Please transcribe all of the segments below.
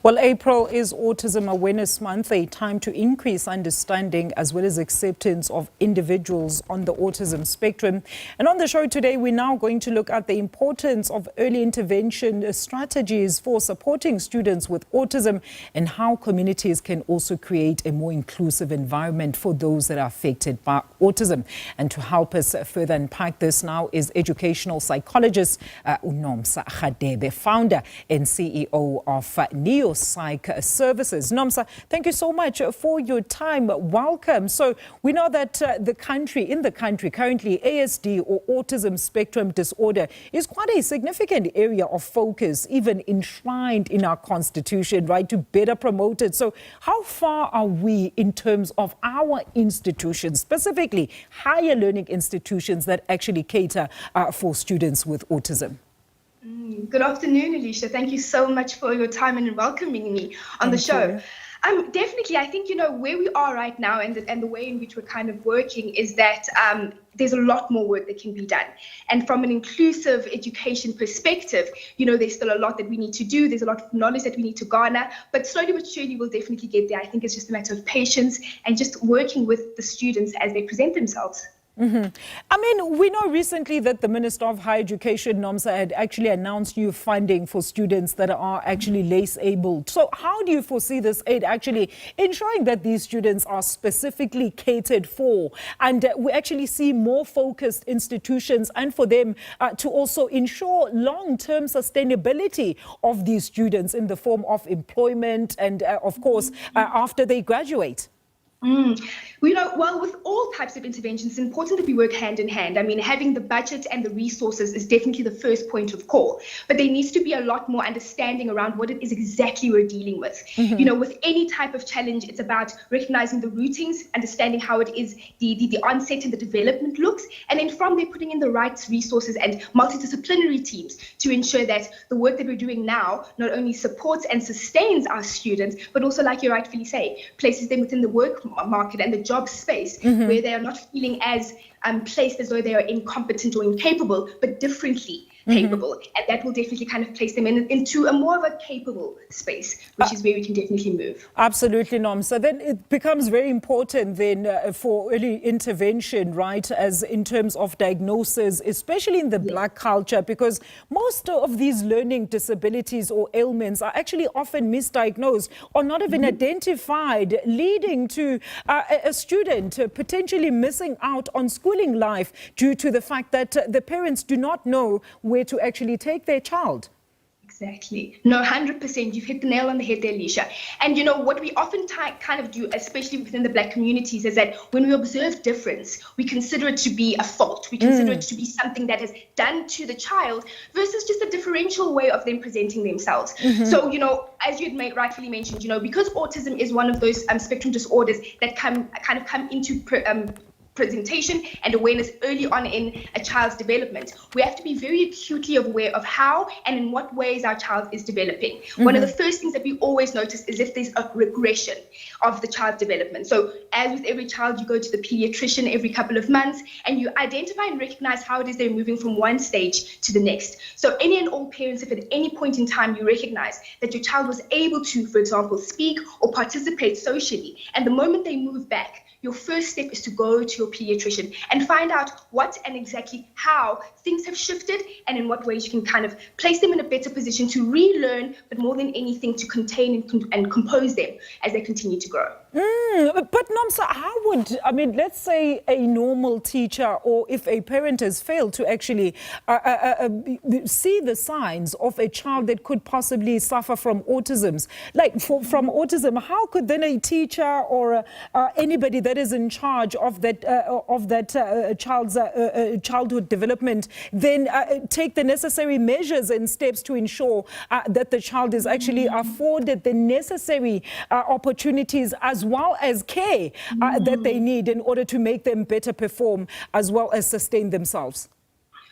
Well, April is Autism Awareness Month, a time to increase understanding as well as acceptance of individuals on the autism spectrum. And on the show today, we're now going to look at the importance of early intervention strategies for supporting students with autism and how communities can also create a more inclusive environment for those that are affected by autism. And to help us further unpack this now is Educational Psychologist Nomsa Radebe, founder and CEO of Neo-Psych Services. Nomsa, thank you so much for your time. Welcome. So we know that in the country currently ASD or autism spectrum disorder is quite a significant area of focus, even enshrined in our constitution, right, to better promote it. So how far are we in terms of our institutions, specifically higher learning institutions that actually cater for students with autism? Good afternoon, Alicia. Thank you so much for your time and welcoming me on the show. Definitely, I think, where we are right now and the way in which we're kind of working is that there's a lot more work that can be done. And from an inclusive education perspective, there's still a lot that we need to do. There's a lot of knowledge that we need to garner, but slowly but surely we'll definitely get there. I think it's just a matter of patience and just working with the students as they present themselves. I mean, we know recently that the Minister of Higher Education, Nomsa, had actually announced new funding for students that are actually less able. So how do you foresee this aid actually ensuring that these students are specifically catered for and we actually see more focused institutions and for them to also ensure long-term sustainability of these students in the form of employment and, of course, after they graduate? Well, with all types of interventions, it's important that we work hand in hand. I mean, having the budget and the resources is definitely the first point of call, but there needs to be a lot more understanding around what it is exactly we're dealing with. With any type of challenge, it's about recognizing the routings, understanding how it is the onset and the development looks, and then from there putting in the right resources and multidisciplinary teams to ensure that the work that we're doing now not only supports and sustains our students, but also, like you rightfully say, places them within the work market and the job space where they are not feeling as placed as though they are incompetent or incapable, but differently capable. And that will definitely kind of place them into a more of a capable space, which is where we can definitely move. Absolutely, Nomsa. Then it becomes very important then for early intervention, right, as in terms of diagnosis, especially in the Black culture, because most of these learning disabilities or ailments are actually often misdiagnosed or not even identified, leading to a student potentially missing out on schooling life due to the fact that the parents do not know where to actually take their child. Exactly. No, 100%. You've hit the nail on the head there, Alicia. And what we often kind of do, especially within the Black communities, is that when we observe difference, we consider it to be a fault. We consider it to be something that is done to the child versus just a differential way of them presenting themselves. So, as you had rightfully mentioned, because autism is one of those spectrum disorders that come into presentation and awareness early on in a child's development, we have to be very acutely aware of how and in what ways our child is developing. One of the first things that we always notice is if there's a regression of the child's development. So as with every child, you go to the pediatrician every couple of months and you identify and recognize how it is they're moving from one stage to the next. So any and all parents, if at any point in time you recognize that your child was able to, for example, speak or participate socially, and the moment they move back, your first step is to go to your pediatrician and find out what and exactly how things have shifted and in what ways you can kind of place them in a better position to relearn, but more than anything to contain and compose them as they continue to grow. But Nomsa, let's say a normal teacher or if a parent has failed to actually see the signs of a child that could possibly suffer from autism, how could then a teacher or anybody that is in charge of that child's childhood development then take the necessary measures and steps to ensure that the child is actually afforded the necessary opportunities as well as care that they need in order to make them better perform as well as sustain themselves?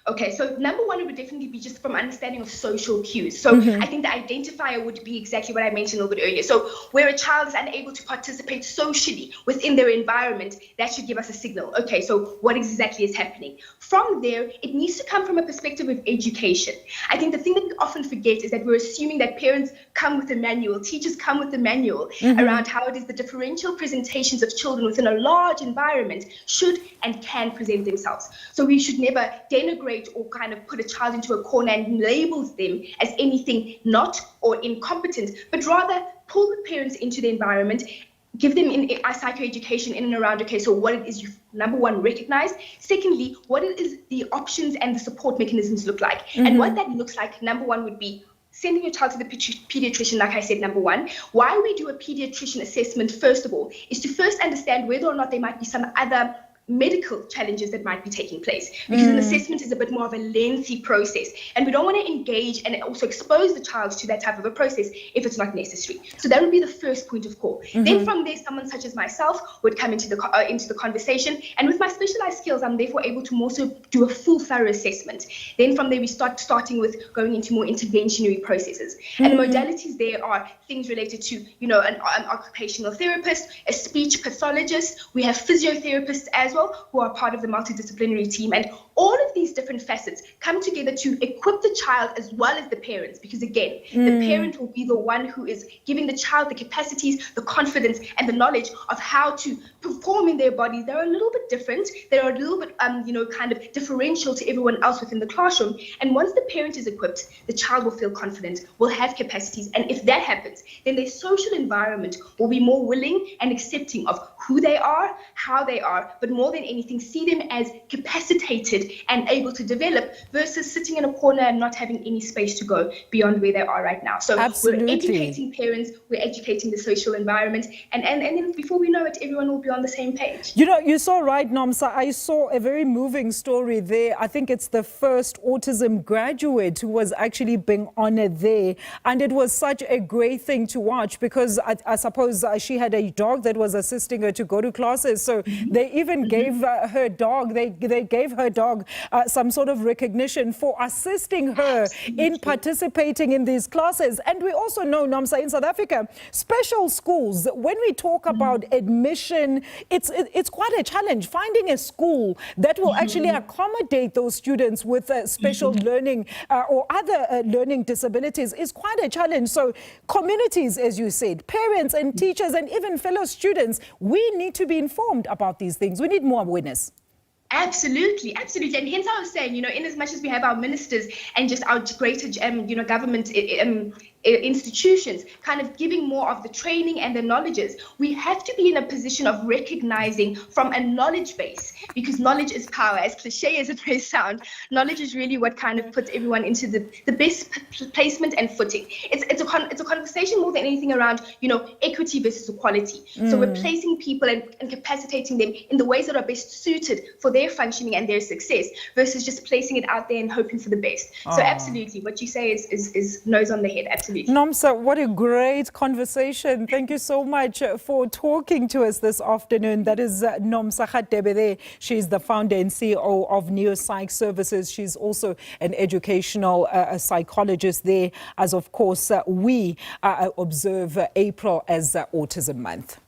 Okay, so number one, it would definitely be just from understanding of social cues. So I think the identifier would be exactly what I mentioned a little bit earlier. So where a child is unable to participate socially within their environment, that should give us a signal. Okay, so what exactly is happening? From there, it needs to come from a perspective of education. I think the thing that we often forget is that we're assuming that parents come with a manual, teachers come with a manual around how it is the differential presentations of children within a large environment should and can present themselves. So we should never denigrate or kind of put a child into a corner and labels them as anything not or incompetent, but rather pull the parents into the environment, give them a psychoeducation in and around, okay, so what it is you, number one, recognize. Secondly, what it is the options and the support mechanisms look like. And what that looks like, number one, would be sending your child to the pediatrician, like I said, number one. Why we do a pediatrician assessment, first of all, is to first understand whether or not there might be some other medical challenges that might be taking place, because an assessment is a bit more of a lengthy process, and we don't want to engage and also expose the child to that type of a process if it's not necessary. So that would be the first point of call. Then from there, someone such as myself would come into the conversation, and with my specialized skills, I'm therefore able to more so do a full thorough assessment. Then from there, we starting with going into more interventionary processes, and the modalities there are things related to, you know, an occupational therapist, a speech pathologist. We have physiotherapists as well, who are part of the multidisciplinary team, and all of these different facets come together to equip the child as well as the parents, because again, the parent will be the one who is giving the child the capacities, the confidence, and the knowledge of how to perform in their bodies. They're a little bit different, they're a little bit kind of differential to everyone else within the classroom, and once the parent is equipped, the child will feel confident, will have capacities, and if that happens, then their social environment will be more willing and accepting of who they are, how they are, but more than anything, see them as capacitated and able to develop, versus sitting in a corner and not having any space to go beyond where they are right now. So Absolutely. We're educating parents, we're educating the social environment, and then before we know it, everyone will be on the same page. You know, you saw right, Nomsa, I saw a very moving story there. I think it's the first autism graduate who was actually being honored there, and it was such a great thing to watch, because I suppose she had a dog that was assisting her to go to classes, so they even gave her dog, they gave her dog some sort of recognition for assisting her in participating in these classes. And we also know, Nomsa, in South Africa, special schools, when we talk about admission, it's quite a challenge. Finding a school that will actually accommodate those students with special learning or other learning disabilities is quite a challenge. So communities, as you said, parents and teachers and even fellow students, we need to be informed about these things. We need more awareness. Absolutely, absolutely. And hence I was saying, you know, in as much as we have our ministers and just our greater, government institutions kind of giving more of the training and the knowledges, we have to be in a position of recognizing from a knowledge base, because knowledge is power. As cliche as it may sound, knowledge is really what kind of puts everyone into the best placement and footing. It's a conversation more than anything around, you know, equity versus equality. So we're placing people and capacitating them in the ways that are best suited for their functioning and their success, versus just placing it out there and hoping for the best. So absolutely, what you say is nose on the head. Absolutely. Nomsa, what a great conversation. Thank you so much for talking to us this afternoon. That is Nomsa Radebe. She's the founder and CEO of Neo-Psych Services. She's also an educational psychologist there, as of course we observe April as Autism Month.